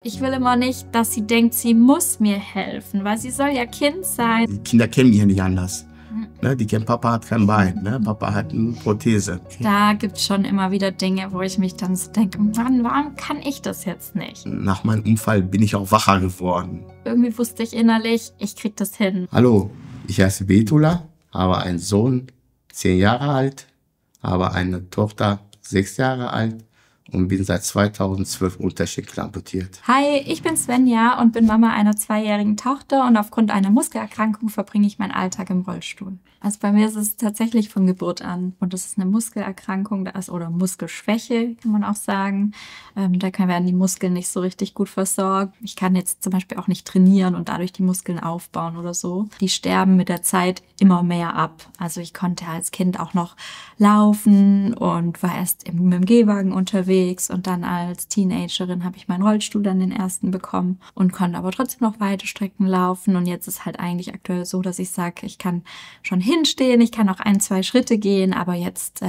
Ich will immer nicht, dass sie denkt, sie muss mir helfen, weil sie soll ja Kind sein. Die Kinder kennen mich ja nicht anders. Ne, die kennen, Papa hat kein Bein, ne? Papa hat eine Prothese. Da gibt es schon immer wieder Dinge, wo ich mich dann so denke, Mann, warum kann ich das jetzt nicht? Nach meinem Unfall bin ich auch wacher geworden. Irgendwie wusste ich innerlich, ich krieg das hin. Hallo, ich heiße Betula, habe einen Sohn, 10 Jahre alt, habe eine Tochter, 6 Jahre alt und bin seit 2012 Unterschenkel amputiert. Hi, ich bin Svenja und bin Mama einer 2-jährigen Tochter und aufgrund einer Muskelerkrankung verbringe ich meinen Alltag im Rollstuhl. Also bei mir ist es tatsächlich von Geburt an und das ist eine Muskelerkrankung oder Muskelschwäche, kann man auch sagen. Da werden die Muskeln nicht so richtig gut versorgt. Ich kann jetzt zum Beispiel auch nicht trainieren und dadurch die Muskeln aufbauen oder so. Die sterben mit der Zeit immer mehr ab. Also ich konnte als Kind auch noch laufen und war erst mit dem Gehwagen unterwegs und dann als Teenagerin habe ich meinen Rollstuhl dann den ersten bekommen und konnte aber trotzdem noch weite Strecken laufen. Und jetzt ist halt eigentlich aktuell so, dass ich sage, ich kann schon hinstehen, ich kann auch 1-2 Schritte gehen, aber jetzt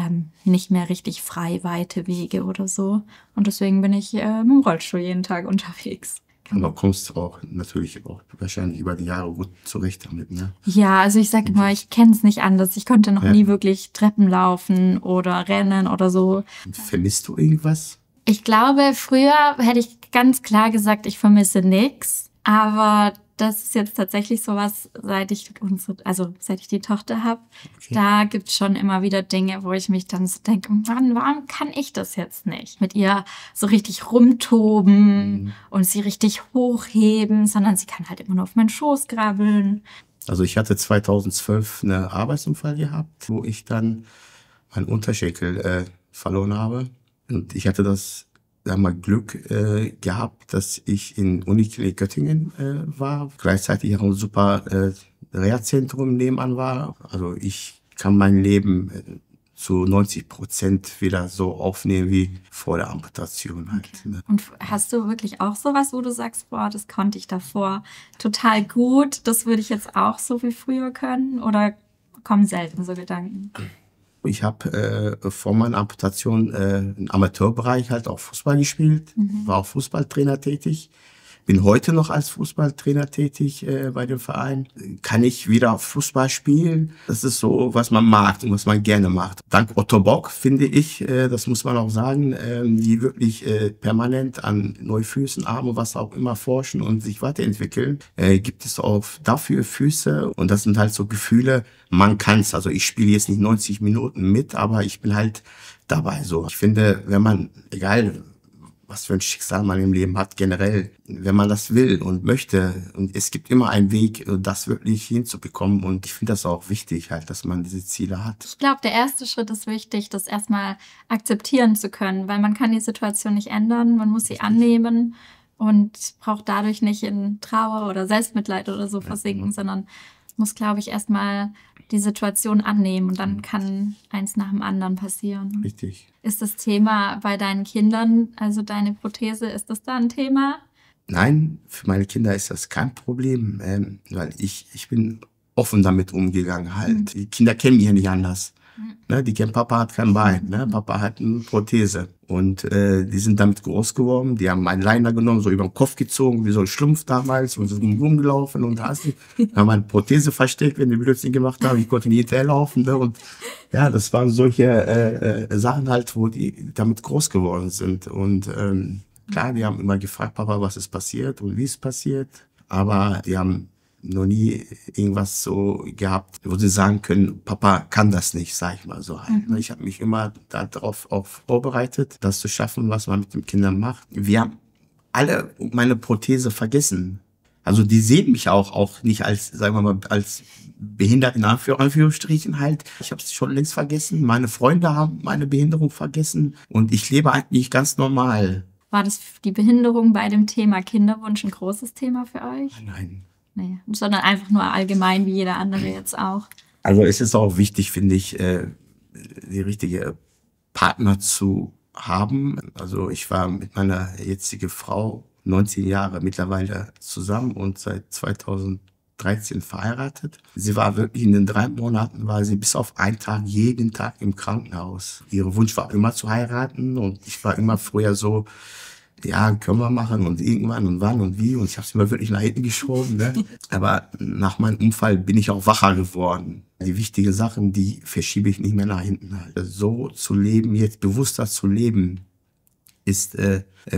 nicht mehr richtig frei weite Wege oder so. Und deswegen bin ich mit dem Rollstuhl jeden Tag unterwegs. Aber kommst auch natürlich auch wahrscheinlich über die Jahre gut zurecht damit, ne? Ja, also ich sage immer, ich kenne es nicht anders. Ich konnte noch nie wirklich Treppen laufen oder rennen oder so. Vermisst du irgendwas? Ich glaube, früher hätte ich ganz klar gesagt, ich vermisse nichts. Aber das ist jetzt tatsächlich sowas, seit ich die Tochter habe. Okay. Da gibt es schon immer wieder Dinge, wo ich mich dann so denke, Mann, warum kann ich das jetzt nicht? Mit ihr so richtig rumtoben und sie richtig hochheben, sondern sie kann halt immer nur auf meinen Schoß grabbeln. Also ich hatte 2012 einen Arbeitsunfall gehabt, wo ich dann meinen Unterschenkel verloren habe. Und ich hatte das Glück gehabt, dass ich in Uniklinik Göttingen war. Gleichzeitig auch ein super Reha-Zentrum nebenan war. Also ich kann mein Leben zu 90% wieder so aufnehmen wie vor der Amputation halt. Okay. Ne? Und hast du wirklich auch sowas, wo du sagst, boah, das konnte ich davor total gut, das würde ich jetzt auch so wie früher können? Oder kommen selten so Gedanken? Ich habe vor meiner Amputation im Amateurbereich halt auch Fußball gespielt, war auch Fußballtrainer tätig. Bin heute noch als Fußballtrainer tätig bei dem Verein. Kann ich wieder Fußball spielen? Das ist so, was man mag und was man gerne macht. Dank Otto Bock, finde ich, das muss man auch sagen, die wirklich permanent an Neufüßen, Arme, was auch immer forschen und sich weiterentwickeln, gibt es auch dafür Füße. Und das sind halt so Gefühle, man kann's. Also ich spiele jetzt nicht 90 Minuten mit, aber ich bin halt dabei so. Ich finde, wenn man, egal was für ein Schicksal man im Leben hat, generell, wenn man das will und möchte. Und es gibt immer einen Weg, das wirklich hinzubekommen. Und ich finde das auch wichtig, halt, dass man diese Ziele hat. Ich glaube, der erste Schritt ist wichtig, das erstmal akzeptieren zu können, weil man kann die Situation nicht ändern, man muss sie annehmen und braucht dadurch nicht in Trauer oder Selbstmitleid oder so versinken, sondern muss, glaube ich, erstmal die Situation annehmen und dann kann eins nach dem anderen passieren. Richtig. Ist das Thema bei deinen Kindern, also deine Prothese, ist das da ein Thema? Nein, für meine Kinder ist das kein Problem, weil ich bin offen damit umgegangen halt. Die Kinder kennen mich ja nicht anders. Ne, die kennen, Papa hat kein Bein, ne? Papa hat eine Prothese. Und die sind damit groß geworden. Die haben meinen Liner genommen, so über den Kopf gezogen, wie so ein Schlumpf damals, und sind rumgelaufen und haben meine Prothese versteckt, wenn die Blödsinn gemacht haben. Ich konnte nicht hinterherlaufen. Ne? Und ja, das waren solche Sachen halt, wo die damit groß geworden sind. Und klar, die haben immer gefragt, Papa, was ist passiert und wie ist passiert. Aber die haben noch nie irgendwas so gehabt, wo sie sagen können, Papa kann das nicht, sag ich mal so halt. Ich habe mich immer darauf auch vorbereitet, das zu schaffen, was man mit den Kindern macht. Wir haben alle meine Prothese vergessen. Also die sehen mich auch nicht als, sagen wir mal, als behindert in Anführungsstrichen halt. Ich habe es schon längst vergessen. Meine Freunde haben meine Behinderung vergessen und ich lebe eigentlich ganz normal. War das die Behinderung bei dem Thema Kinderwunsch ein großes Thema für euch? Nein. Nee, sondern einfach nur allgemein, wie jeder andere jetzt auch. Also es ist auch wichtig, finde ich, die richtige Partner zu haben. Also ich war mit meiner jetzigen Frau 19 Jahre mittlerweile zusammen und seit 2013 verheiratet. Sie war wirklich in den 3 Monaten, war sie bis auf einen Tag jeden Tag im Krankenhaus. Ihr Wunsch war immer zu heiraten und ich war immer früher so, ja, können wir machen und irgendwann und wann und wie. Und ich habe es immer wirklich nach hinten geschoben. Ne? Aber nach meinem Unfall bin ich auch wacher geworden. Die wichtigen Sachen, die verschiebe ich nicht mehr nach hinten. Halt. So zu leben, jetzt bewusster zu leben, ist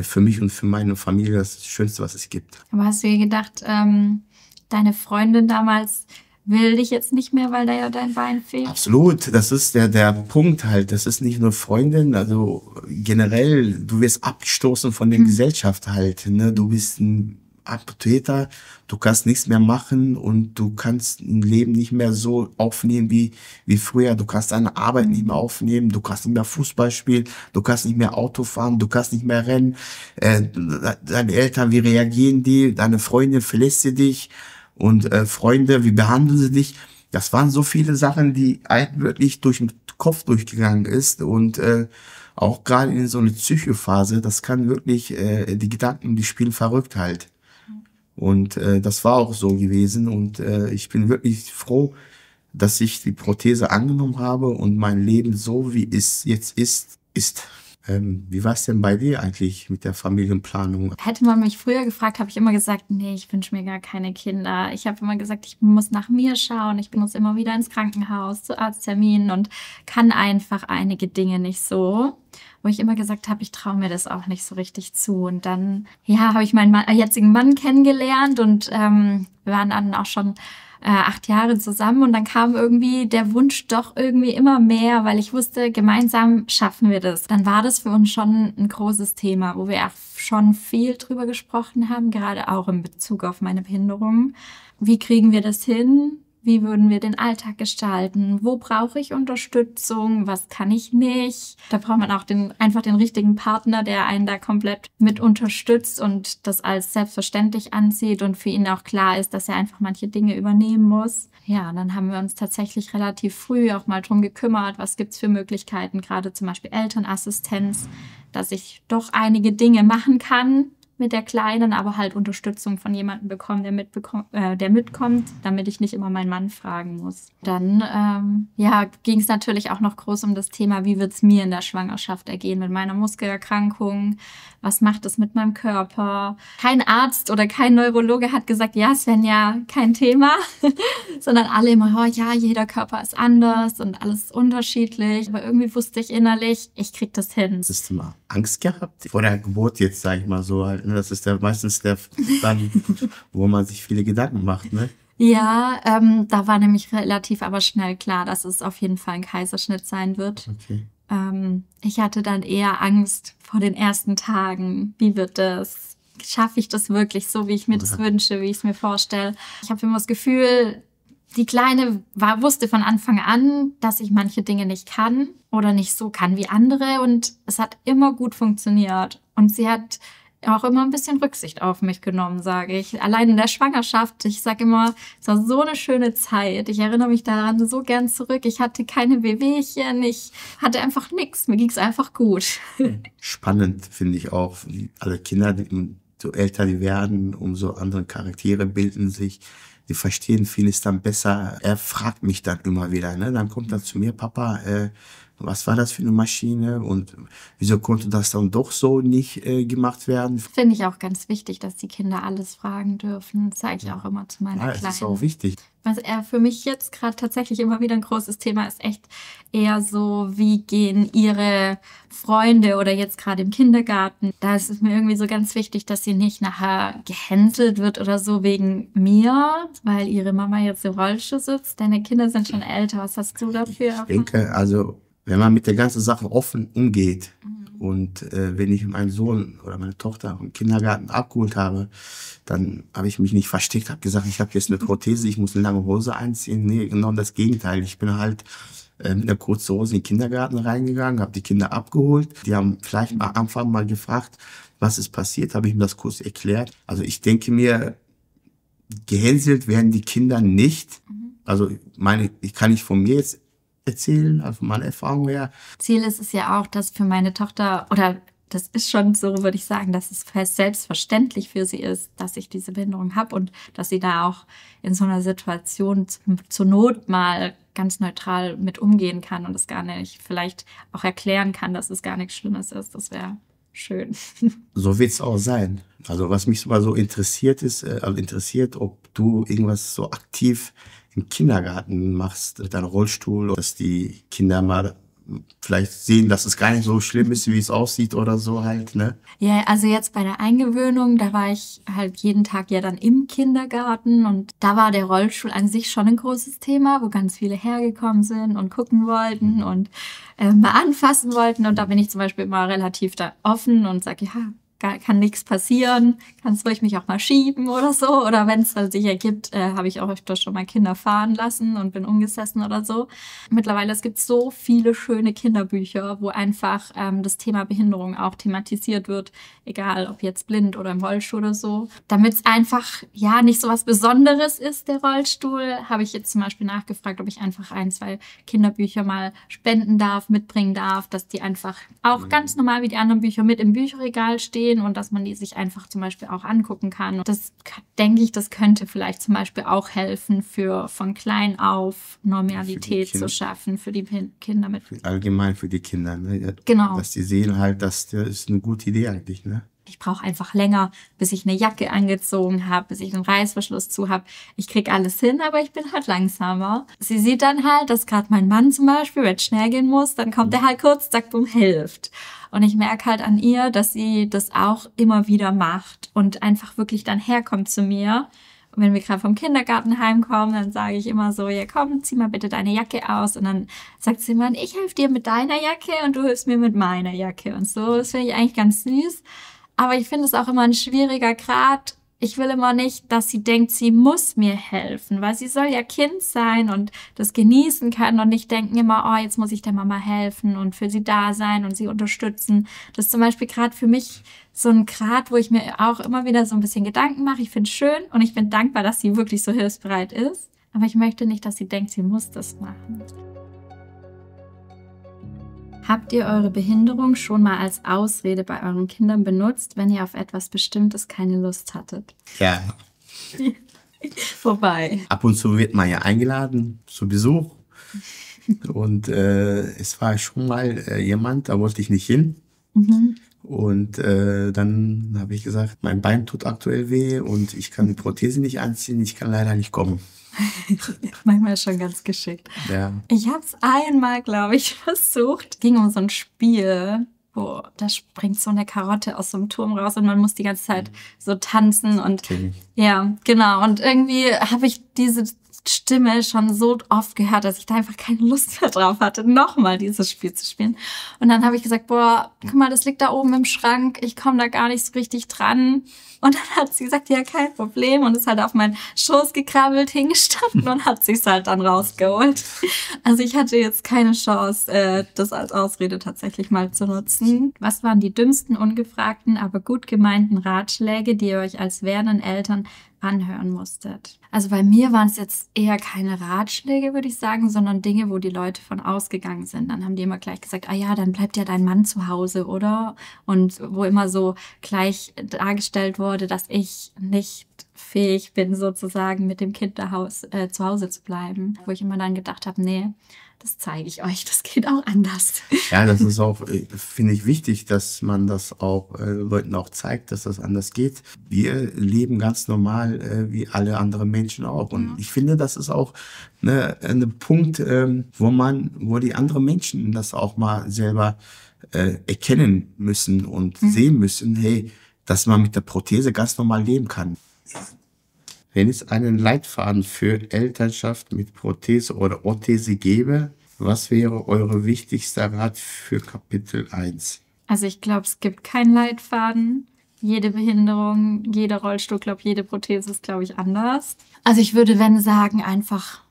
für mich und für meine Familie das Schönste, was es gibt. Aber hast du dir gedacht, deine Freundin damals will dich jetzt nicht mehr, weil da ja dein Bein fehlt? Absolut, das ist der Punkt halt. Das ist nicht nur Freundin, also generell, du wirst abgestoßen von der Gesellschaft halt. Ne? Du bist ein Amputäter, du kannst nichts mehr machen und du kannst ein Leben nicht mehr so aufnehmen wie früher. Du kannst deine Arbeit nicht mehr aufnehmen, du kannst nicht mehr Fußball spielen, du kannst nicht mehr Auto fahren, du kannst nicht mehr rennen. Deine Eltern, wie reagieren die? Deine Freundin verlässt sie dich. Und Freunde, wie behandeln sie dich? Das waren so viele Sachen, die einem wirklich durch den Kopf durchgegangen ist. Und auch gerade in so einer Psychophase, das kann wirklich die Gedanken, die spielen verrückt halt. Und das war auch so gewesen. Und ich bin wirklich froh, dass ich die Prothese angenommen habe und mein Leben so, wie es jetzt ist. Wie war es denn bei dir eigentlich mit der Familienplanung? Hätte man mich früher gefragt, habe ich immer gesagt, nee, ich wünsche mir gar keine Kinder. Ich habe immer gesagt, ich muss nach mir schauen. Ich muss immer wieder ins Krankenhaus zu Arztterminen und kann einfach einige Dinge nicht so. Wo ich immer gesagt habe, ich traue mir das auch nicht so richtig zu. Und dann, ja, habe ich meinen jetzigen Mann kennengelernt und wir waren dann auch schon 8 Jahre zusammen und dann kam irgendwie der Wunsch doch irgendwie immer mehr, weil ich wusste, gemeinsam schaffen wir das. Dann war das für uns schon ein großes Thema, wo wir auch schon viel drüber gesprochen haben, gerade auch in Bezug auf meine Behinderung. Wie kriegen wir das hin? Wie würden wir den Alltag gestalten? Wo brauche ich Unterstützung? Was kann ich nicht? Da braucht man auch einfach den richtigen Partner, der einen da komplett mit unterstützt und das als selbstverständlich ansieht und für ihn auch klar ist, dass er einfach manche Dinge übernehmen muss. Ja, dann haben wir uns tatsächlich relativ früh auch mal drum gekümmert, was gibt's für Möglichkeiten, gerade zum Beispiel Elternassistenz, dass ich doch einige Dinge machen kann mit der Kleinen, aber halt Unterstützung von jemandem bekommen, der mitkommt, damit ich nicht immer meinen Mann fragen muss. Dann ging es natürlich auch noch groß um das Thema, wie wird es mir in der Schwangerschaft ergehen mit meiner Muskelerkrankung, was macht es mit meinem Körper. Kein Arzt oder kein Neurologe hat gesagt, ja, Svenja, kein Thema, sondern alle immer, oh ja, jeder Körper ist anders und alles ist unterschiedlich. Aber irgendwie wusste ich innerlich, ich krieg das hin. Hast du mal Angst gehabt vor der Geburt jetzt, sage ich mal so halt, ne? Das ist meistens der dann, wo man sich viele Gedanken macht, ne? Ja, da war nämlich relativ aber schnell klar, dass es auf jeden Fall ein Kaiserschnitt sein wird. Okay. Ich hatte dann eher Angst vor den ersten Tagen. Wie wird das? Schaffe ich das wirklich so, wie ich mir das wünsche, wie ich es mir vorstelle? Ich habe immer das Gefühl, die Kleine wusste von Anfang an, dass ich manche Dinge nicht kann oder nicht so kann wie andere. Und es hat immer gut funktioniert. Und sie hat auch immer ein bisschen Rücksicht auf mich genommen, sage ich. Allein in der Schwangerschaft, ich sage immer, es war so eine schöne Zeit. Ich erinnere mich daran so gern zurück. Ich hatte keine Wehwehchen, ich hatte einfach nichts. Mir ging es einfach gut. Spannend finde ich auch, wie alle Kinder, so älter die werden, umso andere Charaktere bilden sich. Die verstehen vieles dann besser. Er fragt mich dann immer wieder, ne? Dann kommt er zu mir, Papa, was war das für eine Maschine und wieso konnte das dann doch so nicht gemacht werden? Finde ich auch ganz wichtig, dass die Kinder alles fragen dürfen. Das sage ich auch immer zu meiner Kleinen. Das ist auch wichtig. Was für mich jetzt gerade tatsächlich immer wieder ein großes Thema ist, echt eher so, wie gehen ihre Freunde oder jetzt gerade im Kindergarten. Da ist es mir irgendwie so ganz wichtig, dass sie nicht nachher gehänselt wird oder so wegen mir, weil ihre Mama jetzt im Rollstuhl sitzt. Deine Kinder sind schon älter. Was hast du dafür? Ich denke, also wenn man mit der ganzen Sache offen umgeht und wenn ich meinen Sohn oder meine Tochter im Kindergarten abgeholt habe, dann habe ich mich nicht versteckt, habe gesagt, ich habe jetzt eine Prothese, ich muss eine lange Hose einziehen. Nee, genau das Gegenteil. Ich bin halt mit einer kurzen Hose in den Kindergarten reingegangen, habe die Kinder abgeholt. Die haben vielleicht am Anfang mal gefragt, was ist passiert, habe ich ihm das kurz erklärt. Also ich denke mir, gehänselt werden die Kinder nicht. Also ich kann nicht von mir jetzt erzählen, also von meiner Erfahrung her. Ziel ist es ja auch, dass für meine Tochter, oder das ist schon so, würde ich sagen, dass es fast selbstverständlich für sie ist, dass ich diese Behinderung habe und dass sie da auch in so einer Situation zur Not mal ganz neutral mit umgehen kann und es gar nicht vielleicht auch erklären kann, dass es gar nichts Schlimmes ist. Das wäre schön. So wird's auch sein. Also was mich mal so interessiert ist, ob du irgendwas so aktiv im Kindergarten machst mit deinem Rollstuhl, dass die Kinder mal vielleicht sehen, dass es gar nicht so schlimm ist, wie es aussieht oder so halt, ne? Ja, also jetzt bei der Eingewöhnung, da war ich halt jeden Tag ja dann im Kindergarten und da war der Rollstuhl an sich schon ein großes Thema, wo ganz viele hergekommen sind und gucken wollten und mal anfassen wollten. Und da bin ich zum Beispiel immer relativ da offen und sage, ja, kann nichts passieren, kannst ruhig mich auch mal schieben oder so. Oder wenn es sich ergibt, habe ich auch öfter schon mal Kinder fahren lassen und bin umgesessen oder so. Mittlerweile, es gibt so viele schöne Kinderbücher, wo einfach das Thema Behinderung auch thematisiert wird, egal ob jetzt blind oder im Rollstuhl oder so. Damit es einfach, ja, nicht so was Besonderes ist, der Rollstuhl, habe ich jetzt zum Beispiel nachgefragt, ob ich einfach 1, 2 Kinderbücher mal spenden darf, mitbringen darf, dass die einfach auch ganz normal wie die anderen Bücher mit im Bücherregal stehen und dass man die sich einfach zum Beispiel auch angucken kann. Und das denke ich, das könnte vielleicht zum Beispiel auch helfen, von klein auf Normalität zu schaffen für die Kinder mit. Allgemein für die Kinder, ne? Genau. Dass die sehen halt, das ist eine gute Idee eigentlich, ne? Ich brauche einfach länger, bis ich eine Jacke angezogen habe, bis ich einen Reißverschluss zu habe. Ich krieg alles hin, aber ich bin halt langsamer. Sie sieht dann halt, dass gerade mein Mann zum Beispiel, wenn es schnell gehen muss, dann kommt er halt kurz, zack, und hilft. Und ich merke halt an ihr, dass sie das auch immer wieder macht und einfach wirklich dann herkommt zu mir. Und wenn wir gerade vom Kindergarten heimkommen, dann sage ich immer so, ja komm, zieh mal bitte deine Jacke aus. Und dann sagt sie immer, ich helfe dir mit deiner Jacke und du hilfst mir mit meiner Jacke. Und so, das finde ich eigentlich ganz süß. Aber ich finde es auch immer ein schwieriger Grad. Ich will immer nicht, dass sie denkt, sie muss mir helfen, weil sie soll ja Kind sein und das genießen kann und nicht denken immer, oh, jetzt muss ich der Mama helfen und für sie da sein und sie unterstützen. Das ist zum Beispiel gerade für mich so ein Grad, wo ich mir auch immer wieder so ein bisschen Gedanken mache. Ich finde es schön und ich bin dankbar, dass sie wirklich so hilfsbereit ist. Aber ich möchte nicht, dass sie denkt, sie muss das machen. Habt ihr eure Behinderung schon mal als Ausrede bei euren Kindern benutzt, wenn ihr auf etwas Bestimmtes keine Lust hattet? Ja. Vorbei. Ab und zu wird man ja eingeladen zu Besuch. Und es war schon mal jemand, da wollte ich nicht hin. Mhm. Und dann habe ich gesagt, mein Bein tut aktuell weh und ich kann die Prothese nicht anziehen, ich kann leider nicht kommen. Manchmal schon ganz geschickt. Ja. Ich habe es einmal, glaube ich, versucht. Ging um so ein Spiel, wo da springt so eine Karotte aus so einem Turm raus und man muss die ganze Zeit so tanzen und ja, genau. Und irgendwie habe ich diese Stimme schon so oft gehört, dass ich da einfach keine Lust mehr drauf hatte, nochmal dieses Spiel zu spielen. Und dann habe ich gesagt, boah, guck mal, das liegt da oben im Schrank, ich komme da gar nicht so richtig dran. Und dann hat sie gesagt, ja, kein Problem. Und ist halt auf meinen Schoß gekrabbelt, hingestanden und hat sich's halt dann rausgeholt. Also ich hatte jetzt keine Chance, das als Ausrede tatsächlich mal zu nutzen. Was waren die dümmsten, ungefragten, aber gut gemeinten Ratschläge, die ihr euch als werdenden Eltern anhören musstet? Also bei mir waren es jetzt eher keine Ratschläge, würde ich sagen, sondern Dinge, wo die Leute von ausgegangen sind. Dann haben die immer gleich gesagt, ah ja, dann bleibt ja dein Mann zu Hause, oder? Und wo immer so gleich dargestellt wurde, dass ich nicht fähig bin, sozusagen mit dem Kind zu Hause zu bleiben. Wo ich immer dann gedacht habe, nee, das zeige ich euch, das geht auch anders. Ja, das ist auch, finde ich, wichtig, dass man das auch Leuten auch zeigt, dass das anders geht. Wir leben ganz normal wie alle anderen Menschen auch. Und ich finde, das ist auch ein Punkt, wo die anderen Menschen das auch mal selber erkennen müssen und sehen müssen, hey, dass man mit der Prothese ganz normal leben kann. Wenn es einen Leitfaden für Elternschaft mit Prothese oder Orthese gäbe, was wäre eure wichtigster Rat für Kapitel 1? Also ich glaube, es gibt keinen Leitfaden. Jede Behinderung, jeder Rollstuhl, jede Prothese ist, glaube ich, anders. Also ich würde, wenn sagen, einfach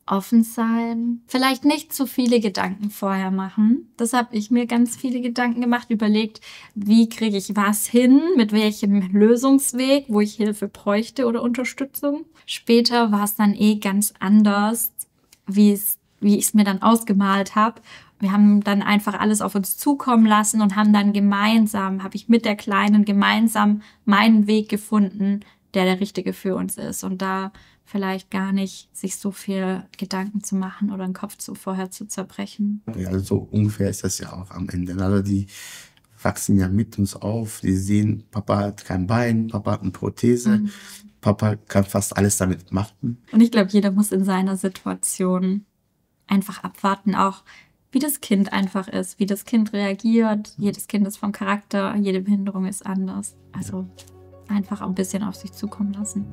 offen sein. Vielleicht nicht zu viele Gedanken vorher machen. Das habe ich mir ganz viele Gedanken gemacht, überlegt, wie kriege ich was hin, mit welchem Lösungsweg, wo ich Hilfe bräuchte oder Unterstützung. Später war es dann ganz anders, wie ich es mir dann ausgemalt habe. Wir haben dann einfach alles auf uns zukommen lassen und haben dann habe ich mit der Kleinen gemeinsam meinen Weg gefunden, der richtige für uns ist. Und da vielleicht gar nicht sich so viel Gedanken zu machen oder den Kopf vorher zu zerbrechen. Ja, also so ungefähr ist das ja auch am Ende. Also wachsen ja mit uns auf. Die sehen, Papa hat kein Bein, Papa hat eine Prothese, Papa kann fast alles damit machen. Und ich glaube, jeder muss in seiner Situation einfach abwarten, auch wie das Kind einfach ist, wie das Kind reagiert. Jedes Kind ist vom Charakter, jede Behinderung ist anders. Also einfach ein bisschen auf sich zukommen lassen.